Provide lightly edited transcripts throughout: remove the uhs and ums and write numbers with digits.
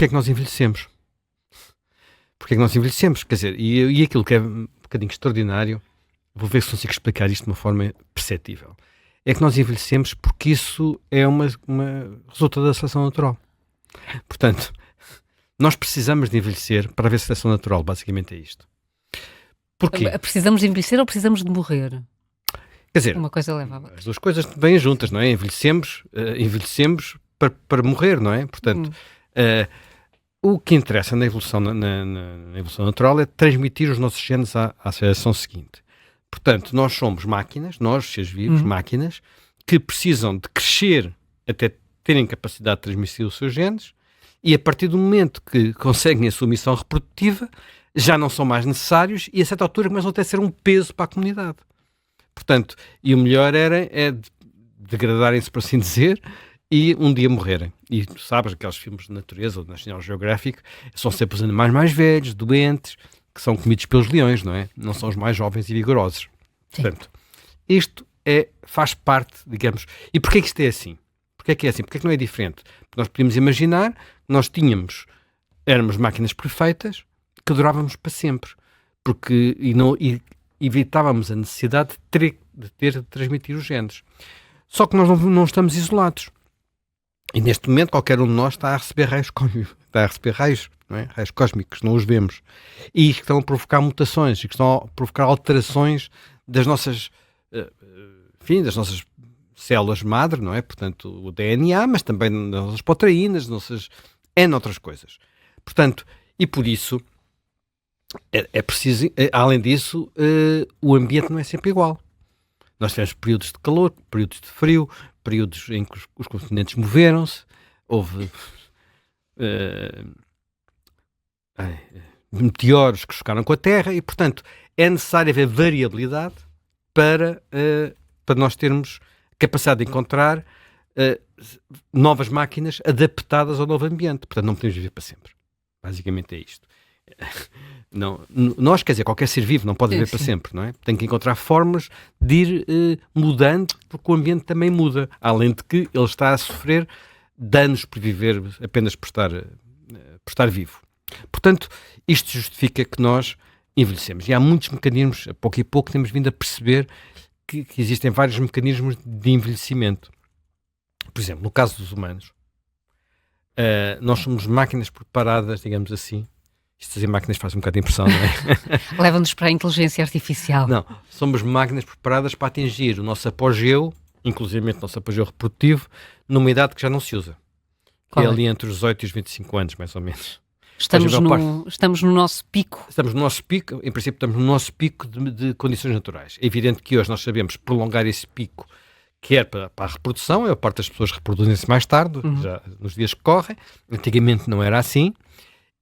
porque é que nós envelhecemos. Porque é que nós envelhecemos? Quer dizer, e aquilo que é um bocadinho extraordinário, vou ver se consigo explicar isto de uma forma perceptível, é que nós envelhecemos porque isso é uma resultado da seleção natural. Portanto, nós precisamos de envelhecer para haver seleção natural, basicamente é isto. Porquê? Precisamos de envelhecer ou precisamos de morrer? Quer dizer, uma coisa leva a outra. As duas coisas vêm juntas, não é? Envelhecemos para morrer, não é? Portanto, o que interessa na evolução, na evolução natural é transmitir os nossos genes à geração seguinte. Portanto, nós somos máquinas, nós, seres vivos, máquinas, que precisam de crescer até terem capacidade de transmitir os seus genes, e a partir do momento que conseguem a sua missão reprodutiva, já não são mais necessários e a certa altura começam até a ser um peso para a comunidade. Portanto, e o melhor é degradarem-se, por assim dizer, e um dia morrerem. E tu sabes, aqueles filmes de natureza ou de National Geographic, são sempre os animais mais velhos, doentes, que são comidos pelos leões, não é? Não são os mais jovens e vigorosos. Sim. Portanto, isto faz parte, digamos... E porquê que isto é assim? Porquê que é assim? Porquê que não é diferente? Porque nós podíamos imaginar que nós éramos máquinas perfeitas que durávamos para sempre. Porque evitávamos a necessidade de transmitir os genes. Só que nós não estamos isolados. E neste momento qualquer um de nós está a receber raios, não é? Raios cósmicos, não os vemos. E que estão a provocar mutações, e que estão a provocar alterações das nossas, das nossas células-madre, não é? Portanto, o DNA, mas também das nossas proteínas, outras coisas. Portanto, e por isso, é preciso, além disso, o ambiente não é sempre igual. Nós tivemos períodos de calor, períodos de frio, períodos em que os continentes moveram-se, houve meteoros que chocaram com a Terra e, portanto, é necessário haver variabilidade para nós termos capacidade de encontrar novas máquinas adaptadas ao novo ambiente. Portanto, não podemos viver para sempre. Basicamente é isto. Não, nós, quer dizer, qualquer ser vivo não pode viver para sempre, não é? Tem que encontrar formas de ir mudando, porque o ambiente também muda, além de que ele está a sofrer danos por viver apenas por estar vivo. Portanto, isto justifica que nós envelhecemos. E há muitos mecanismos, a pouco e pouco temos vindo a perceber que existem vários mecanismos de envelhecimento. Por exemplo, no caso dos humanos, nós somos máquinas preparadas, digamos assim. Isto dizer máquinas faz um bocado de impressão, não é? Leva-nos para a inteligência artificial. Não, somos máquinas preparadas para atingir o nosso apogeu, inclusive o nosso apogeu reprodutivo, numa idade que já não se usa. Que é ali entre os 18 e os 25 anos, mais ou menos. Estamos no nosso pico. Estamos no nosso pico, em princípio estamos no nosso pico de condições naturais. É evidente que hoje nós sabemos prolongar esse pico, quer para a reprodução, a parte das pessoas reproduzem-se mais tarde, já nos dias que correm. Antigamente não era assim.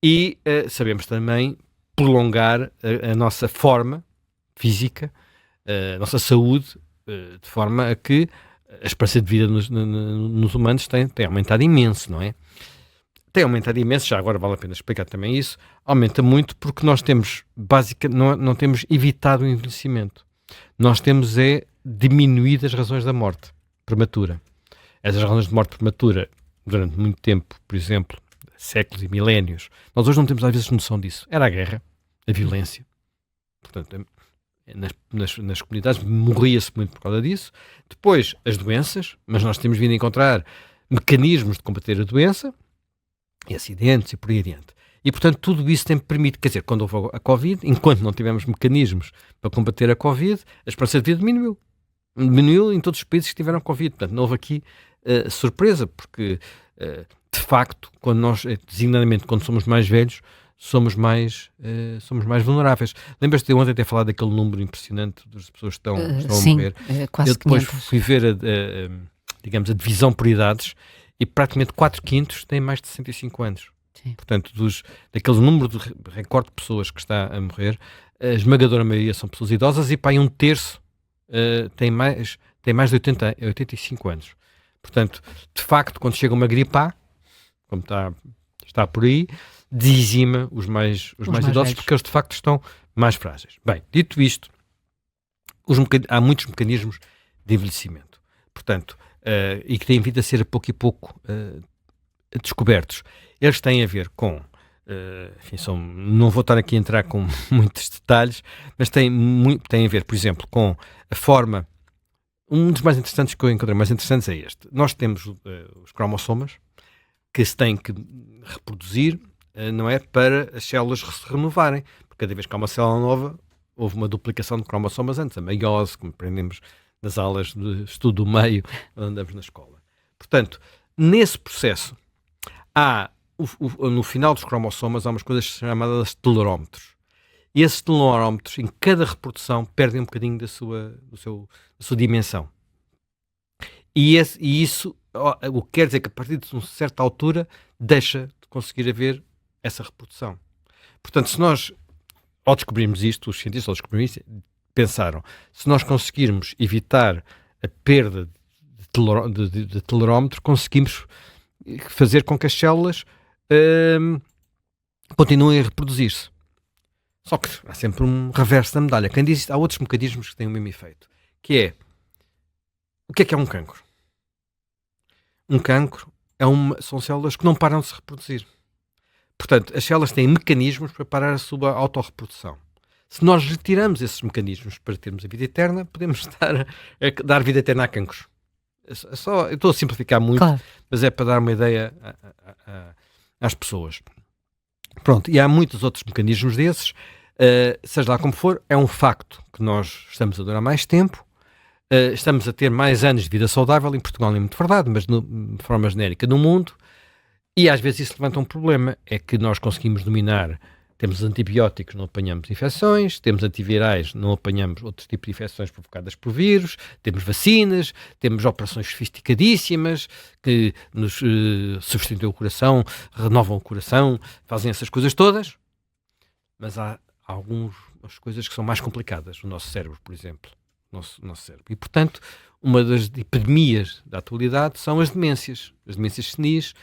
E sabemos também prolongar a nossa forma física, a nossa saúde, de forma a que a esperança de vida nos humanos tem aumentado imenso, não é? Tem aumentado imenso, já agora vale a pena explicar também isso, aumenta muito porque nós temos, não temos evitado o envelhecimento. Nós temos diminuído as razões da morte prematura. Essas razões de morte prematura, durante muito tempo, por exemplo, séculos e milénios, nós hoje não temos às vezes noção disso. Era a guerra, a violência. Portanto, nas comunidades morria-se muito por causa disso. Depois, as doenças, mas nós temos vindo a encontrar mecanismos de combater a doença, e acidentes e por aí adiante. E, portanto, tudo isso tem permitido, quer dizer, quando houve a Covid, enquanto não tivemos mecanismos para combater a Covid, a esperança de vida diminuiu. Diminuiu em todos os países que tiveram Covid. Portanto, não houve aqui surpresa, porque... de facto, designadamente quando somos mais velhos, somos mais vulneráveis. Lembras-te de ontem ter falado daquele número impressionante das pessoas que estão a morrer? Quase eu depois 500. fui ver a divisão por idades e praticamente 4/5 têm mais de 65 anos. Sim. Portanto, daquele número de recorde de pessoas que está a morrer, a esmagadora maioria são pessoas idosas e para aí 1/3 tem mais de 85 anos. Portanto, de facto, quando chega uma gripe A, como está por aí, dizima os mais idosos, velhos. porque eles de facto estão mais frágeis. Bem, dito isto, há muitos mecanismos de envelhecimento. Portanto, e que têm vindo a ser a pouco e pouco descobertos, eles têm a ver com, enfim, não vou estar aqui a entrar com muitos detalhes, mas têm a ver, por exemplo, com a forma. Um dos mais interessantes que eu encontrei, mais interessantes é este. Nós temos os cromossomas que se têm que reproduzir, não é, para as células se renovarem, porque cada vez que há uma célula nova, houve uma duplicação de cromossomas antes, a meiose, como aprendemos nas aulas de estudo do meio, onde andamos na escola. Portanto, nesse processo, há, no final dos cromossomas, há umas coisas chamadas telerómetros. E esses telerómetros, em cada reprodução, perdem um bocadinho da sua dimensão. E isso o que quer dizer que, a partir de uma certa altura, deixa de conseguir haver essa reprodução. Portanto, se nós, ao descobrirmos isto, os cientistas ao descobrirem isto, pensaram, se nós conseguirmos evitar a perda de telerómetro, conseguimos fazer com que as células continuem a reproduzir-se. Só que há sempre um reverso da medalha. Quem diz isto, há outros mecanismos que têm o mesmo efeito, que é, o que é um cancro? Um cancro são células que não param de se reproduzir. Portanto, as células têm mecanismos para parar a sua autorreprodução. Se nós retiramos esses mecanismos para termos a vida eterna, podemos estar a dar vida eterna a cancros. Eu estou a simplificar muito, claro, mas é para dar uma ideia às pessoas. Pronto, e há muitos outros mecanismos desses, seja lá como for, é um facto que nós estamos a durar mais tempo, estamos a ter mais anos de vida saudável, em Portugal não é muito verdade, mas de forma genérica no mundo, e às vezes isso levanta um problema, é que nós conseguimos dominar, temos antibióticos, não apanhamos infecções, temos antivirais, não apanhamos outros tipos de infecções provocadas por vírus, temos vacinas, temos operações sofisticadíssimas que nos substituem o coração, renovam o coração, fazem essas coisas todas, mas há algumas coisas que são mais complicadas, o nosso cérebro, por exemplo. Nosso cérebro. E, portanto, uma das epidemias da atualidade são as demências senis,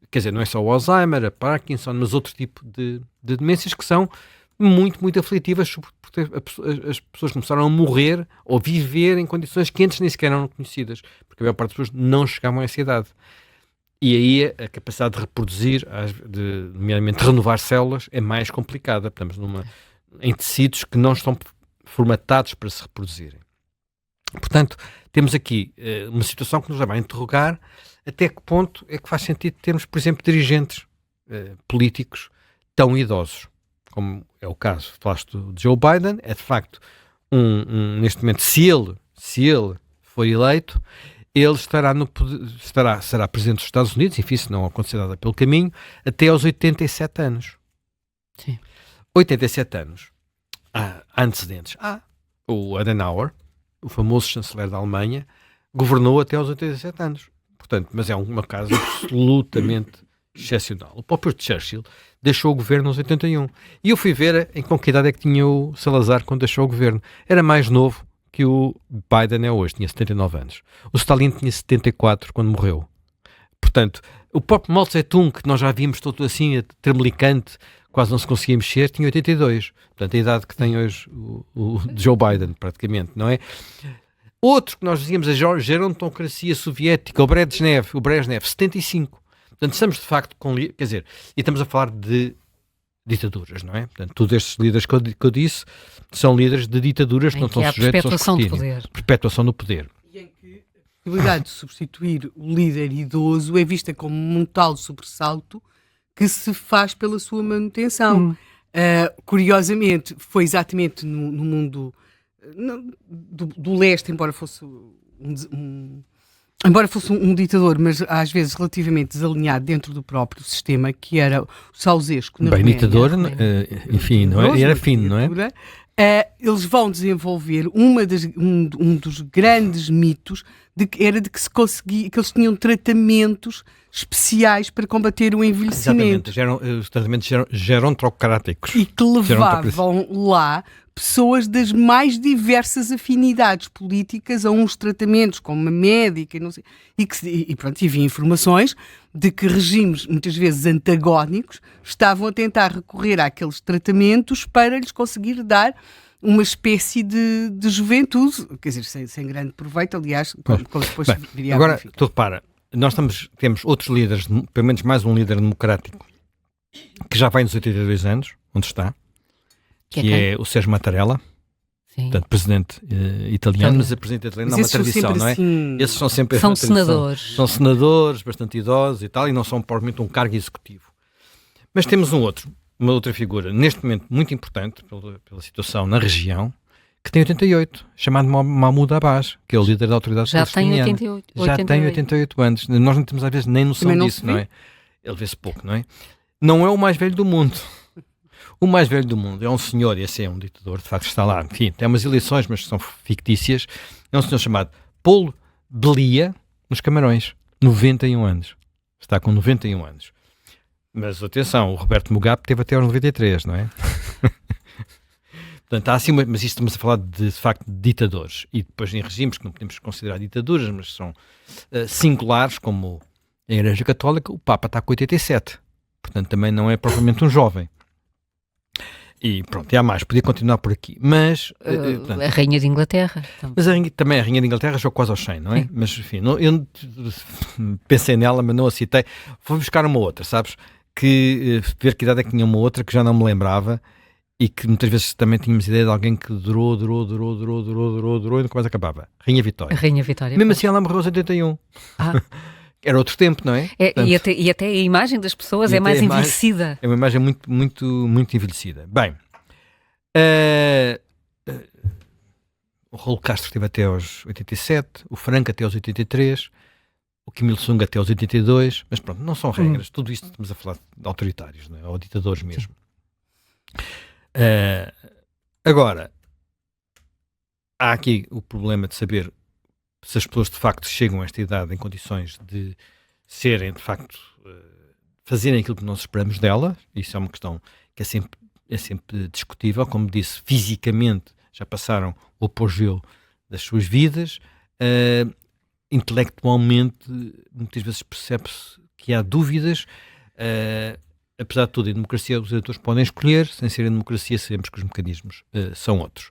quer dizer, não é só o Alzheimer, a Parkinson, mas outro tipo de demências que são muito, muito aflitivas, porque as pessoas começaram a morrer ou viver em condições que antes nem sequer eram conhecidas, porque a maior parte das pessoas não chegavam a essa idade. E aí a capacidade de reproduzir, nomeadamente renovar células, é mais complicada. Estamos em tecidos que não estão formatados para se reproduzirem. Portanto, temos aqui uma situação que nos leva a interrogar até que ponto é que faz sentido termos, por exemplo, dirigentes políticos tão idosos, como é o caso, falaste de Joe Biden, é de facto neste momento, se ele for eleito, ele será presidente dos Estados Unidos, enfim, se não acontecer nada pelo caminho, até aos 87 anos. Sim. 87 anos. Há antecedentes. O Adenauer, o famoso chanceler da Alemanha, governou até aos 87 anos. Portanto, mas é uma casa absolutamente excepcional. O próprio Churchill deixou o governo aos 81. E eu fui ver com que idade é que tinha o Salazar quando deixou o governo. Era mais novo que o Biden é hoje, tinha 79 anos. O Stalin tinha 74 quando morreu. Portanto, o próprio Mao Tse-tung, que nós já vimos todo assim, tremelicante, quase não se conseguia mexer, tinha 82. Portanto, a idade que tem hoje o Joe Biden, praticamente, não é? Outro que nós dizíamos, a gerontocracia soviética, o Brezhnev, 75. Portanto, estamos de facto quer dizer, e estamos a falar de ditaduras, não é? Portanto, todos estes líderes que eu disse são líderes de ditaduras que não estão sujeitos ao escrutínio. Perpetuação do poder. E em que a possibilidade de substituir o líder idoso é vista como um tal sobressalto que se faz pela sua manutenção. Curiosamente, foi exatamente no mundo do leste, embora fosse um ditador, mas às vezes relativamente desalinhado dentro do próprio sistema, que era o Ceausescu na Roménia. Ditador, enfim, não é? Era fino, não é? Eles vão desenvolver um dos grandes mitos era de que se conseguia, que eles tinham tratamentos especiais para combater o envelhecimento. Exatamente, os tratamentos gerontocráticos. E que levavam lá pessoas das mais diversas afinidades políticas a uns tratamentos, como uma médica, não sei, e havia informações de que regimes, muitas vezes antagónicos, estavam a tentar recorrer àqueles tratamentos para lhes conseguir dar uma espécie de juventude, quer dizer, sem grande proveito, aliás, como depois viria a agora, tu repara, nós temos outros líderes, pelo menos mais um líder democrático, que já vai nos 82 anos, onde está, que é o Sérgio Mattarella. Sim. Portanto, presidente italiano, mas a presidente italiana não é uma tradição, não é? Assim... Esses são sempre são senadores. São senadores, bastante idosos e tal, e não são provavelmente um cargo executivo. Mas temos uma outra figura, neste momento muito importante, pela situação na região, que tem 88, chamado Mahmoud Abbas, que é o líder da autoridade palestiniana. Já tem 88 anos. Nós não temos às vezes nem noção disso, não é? Ele vê-se pouco, não é? Não é o mais velho do mundo. O mais velho do mundo é um senhor, e esse é um ditador, de facto está lá, enfim, tem umas eleições, mas são fictícias, é um senhor chamado Paul Biya, nos Camarões, 91 anos. Está com 91 anos. Mas atenção, o Roberto Mugabe teve até aos 93, não é? Portanto, há assim, mas isto estamos a falar de facto de ditadores, e depois em regimes que não podemos considerar ditaduras, mas são singulares, como a Igreja Católica, o Papa está com 87, portanto também não é propriamente um jovem. E pronto, e há mais, podia continuar por aqui, mas... portanto, a Rainha de Inglaterra. Mas também a Rainha de Inglaterra chegou quase aos 100, não é? Sim. Mas enfim, eu pensei nela, mas não a citei. Vou buscar uma outra, sabes? Ver que idade é que tinha uma outra que já não me lembrava e que muitas vezes também tínhamos ideia de alguém que durou e nunca mais acabava. Rainha Vitória. A Rainha Vitória. Mesmo assim ela morreu aos 81. Era outro tempo, não é? Portanto, e até a imagem das pessoas é mais envelhecida. É uma imagem muito, muito, muito envelhecida. Bem, o Raul Castro esteve até aos 87, o Franco até aos 83, o Kim Il-sung até aos 82, mas pronto, não são regras. Tudo isto estamos a falar de autoritários, não é? Ou ditadores mesmo. Agora, há aqui o problema de saber se as pessoas de facto chegam a esta idade em condições de serem de facto, fazerem aquilo que nós esperamos delas. Isso é uma questão que é sempre discutível. Como disse, fisicamente já passaram o apogeu das suas vidas, intelectualmente muitas vezes percebe-se que há dúvidas. Apesar de tudo, em democracia os eleitores podem escolher, sem ser em democracia sabemos que os mecanismos são outros.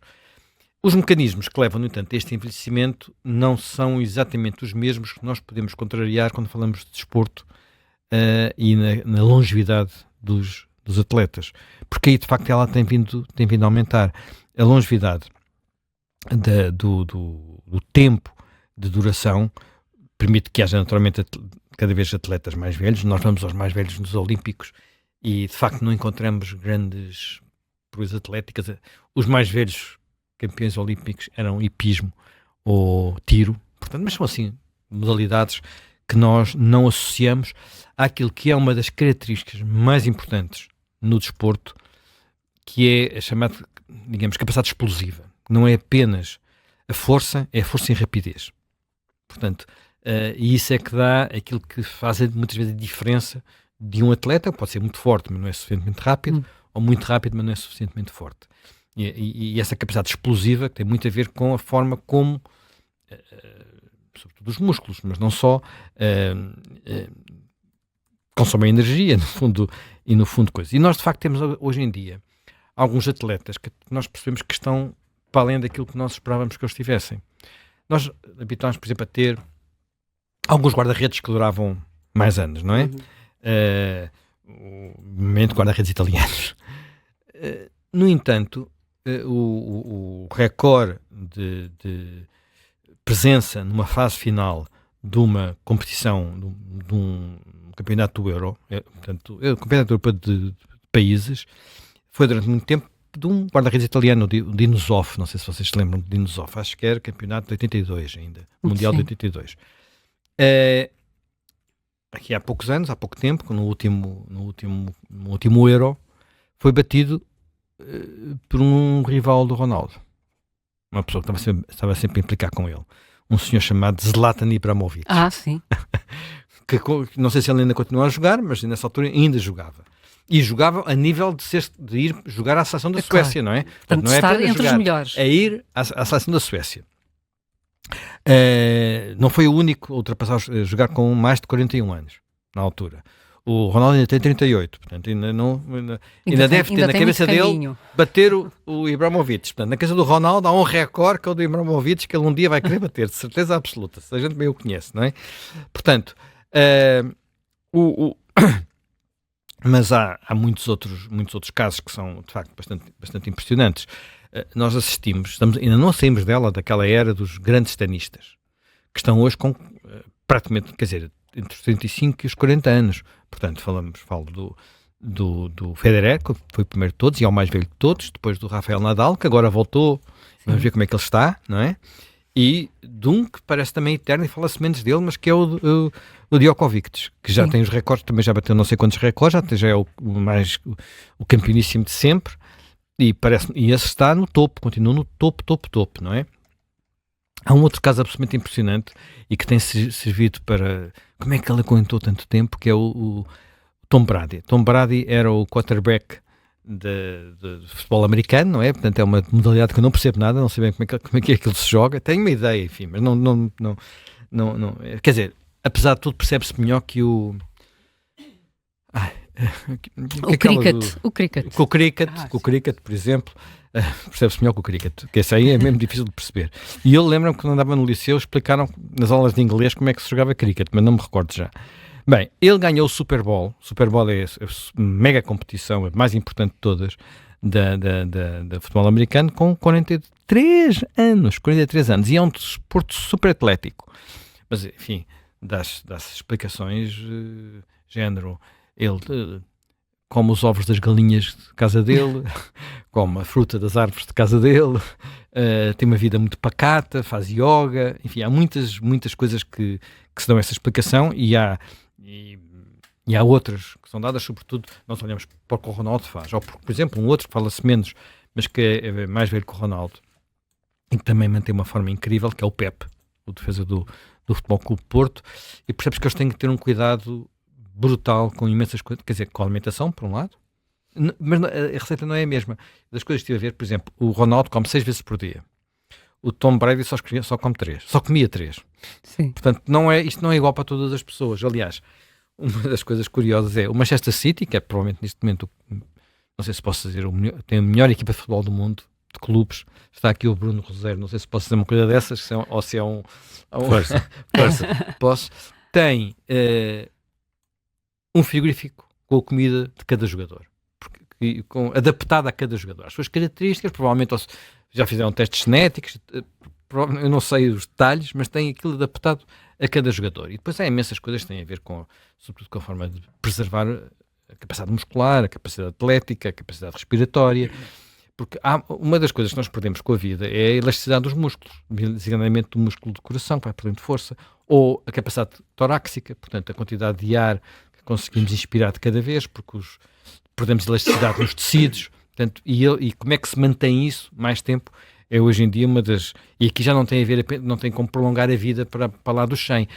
Os mecanismos que levam, no entanto, a este envelhecimento não são exatamente os mesmos que nós podemos contrariar quando falamos de desporto e na longevidade dos atletas. Porque aí, de facto, ela tem vindo a aumentar. A longevidade do tempo de duração permite que haja, naturalmente, cada vez atletas mais velhos. Nós vamos aos mais velhos nos Olímpicos e, de facto, não encontramos grandes proezas atléticas. Os mais velhos campeões olímpicos eram hipismo ou tiro, portanto, mas são assim modalidades que nós não associamos àquilo que é uma das características mais importantes no desporto, que é a chamada, digamos, capacidade explosiva. Não é apenas a força, é a força em rapidez. Portanto, e isso é que dá aquilo que faz muitas vezes a diferença de um atleta, pode ser muito forte, mas não é suficientemente rápido, ou muito rápido, mas não é suficientemente forte. E essa capacidade explosiva que tem muito a ver com a forma como, sobretudo os músculos, mas não só, consomem energia, no fundo coisas. E nós, de facto, temos hoje em dia alguns atletas que nós percebemos que estão para além daquilo que nós esperávamos que eles tivessem. Nós habituámos, por exemplo, a ter alguns guarda-redes que duravam mais anos, não é? O momento guarda-redes italianos. No entanto, o recorde de presença numa fase final de uma competição, de um campeonato do Euro, portanto, o campeonato europeu de países, foi durante muito tempo de um guarda-redes italiano, o Dino Zoff. Não sei se vocês se lembram de Dino Zoff, acho que era campeonato de 82 ainda, Mundial de 82. Aqui há poucos anos, há pouco tempo, no último Euro, foi batido por um rival do Ronaldo, uma pessoa que estava sempre a implicar com ele, um senhor chamado Zlatan Ibrahimovic. Sim. que não sei se ele ainda continua a jogar, mas nessa altura ainda jogava. E jogava a nível de ir jogar à seleção da Suécia, claro. Não é? Portanto, não é estar entre os melhores. É ir à seleção da Suécia. Não foi o único a ultrapassar, a jogar com mais de 41 anos, na altura. O Ronaldo ainda tem 38, portanto ainda deve ter na cabeça dele bater o Ibrahimovic. Portanto, na cabeça do Ronaldo há um recorde que é o do Ibrahimovic que ele um dia vai querer bater, de certeza absoluta, se a gente bem o conhece, não é? Portanto, mas há muitos outros casos que são, de facto, bastante impressionantes. Nós assistimos, ainda não saímos daquela era dos grandes tenistas, que estão hoje com praticamente, quer dizer, entre os 35 e os 40 anos. Portanto, falo do Federer, que foi o primeiro de todos e é o mais velho de todos, depois do Rafael Nadal, que agora voltou, vamos ver como é que ele está, não é? E de um que parece também eterno e fala-se menos dele, mas que é o Djokovic, que já tem os recordes, também já bateu não sei quantos recordes, já é o campeoníssimo de sempre, e esse está no topo, continua no topo, não é? Há um outro caso absolutamente impressionante e que tem servido para... Como é que ele aguentou tanto tempo? Que é o Tom Brady. Tom Brady era o quarterback de futebol americano, não é? Portanto, é uma modalidade que eu não percebo nada, não sei bem como é que aquilo se joga. Tenho uma ideia, enfim, mas não quer dizer, apesar de tudo, percebe-se melhor que o... O cricket. Com o cricket, por exemplo, percebe-se melhor que o cricket, que esse aí é mesmo difícil de perceber. E eu lembro-me que quando andava no liceu explicaram nas aulas de inglês como é que se jogava cricket, mas não me recordo já. Bem, ele ganhou o Super Bowl. O Super Bowl é a mega competição, a mais importante de todas da futebol americano, com 43 anos, e é um desporto super atlético. Mas, enfim, dá-se explicações, género... Ele come os ovos das galinhas de casa dele, come a fruta das árvores de casa dele, tem uma vida muito pacata, faz yoga, enfim, há muitas coisas que se dão essa explicação e há outras que são dadas, sobretudo, nós olhamos para o que o Ronaldo faz, ou por exemplo, um outro que fala-se menos, mas que é mais velho que o Ronaldo, e que também mantém uma forma incrível, que é o Pepe, o defesa do Futebol Clube Porto, e percebes que eles têm que ter um cuidado brutal com imensas coisas, quer dizer, com a alimentação, por um lado, mas a receita não é a mesma. Das coisas que estive a ver, por exemplo, o Ronaldo come 6 vezes por dia. O Tom Brady só come 3. Só comia 3. Sim. Portanto, isto não é igual para todas as pessoas. Aliás, uma das coisas curiosas é o Manchester City, que é provavelmente neste momento, não sei se posso dizer, tem a melhor equipa de futebol do mundo, de clubes. Está aqui o Bruno Rosero, não sei se posso dizer uma coisa dessas, ou se é um... Força. Posso. Tem... um frigorífico com a comida de cada jogador, adaptada a cada jogador, as suas características, provavelmente já fizeram testes genéticos, eu não sei os detalhes, mas tem aquilo adaptado a cada jogador. E depois há imensas coisas que têm a ver sobretudo com a forma de preservar a capacidade muscular, a capacidade atlética, a capacidade respiratória, porque uma das coisas que nós perdemos com a vida é a elasticidade dos músculos, designadamente do músculo do coração, que vai perdendo força, ou a capacidade torácica, portanto, a quantidade de ar conseguimos inspirar de cada vez, porque perdemos elasticidade nos tecidos, portanto, e como é que se mantém isso mais tempo, é hoje em dia uma das... E aqui já não tem como prolongar a vida para lá dos 100,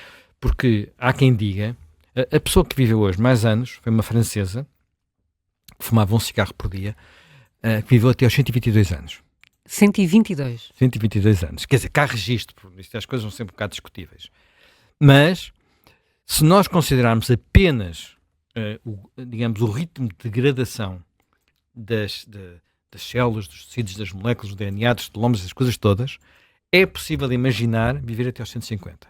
porque há quem diga, a pessoa que viveu hoje mais anos foi uma francesa, que fumava um cigarro por dia, que viveu até aos 122 anos. 122? 122 anos. Quer dizer, cá há registro, as coisas são sempre um bocado discutíveis. Mas... se nós considerarmos apenas, digamos, o ritmo de degradação das células, dos tecidos, das moléculas, do DNA, dos telomeros, das coisas todas, é possível imaginar viver até aos 150.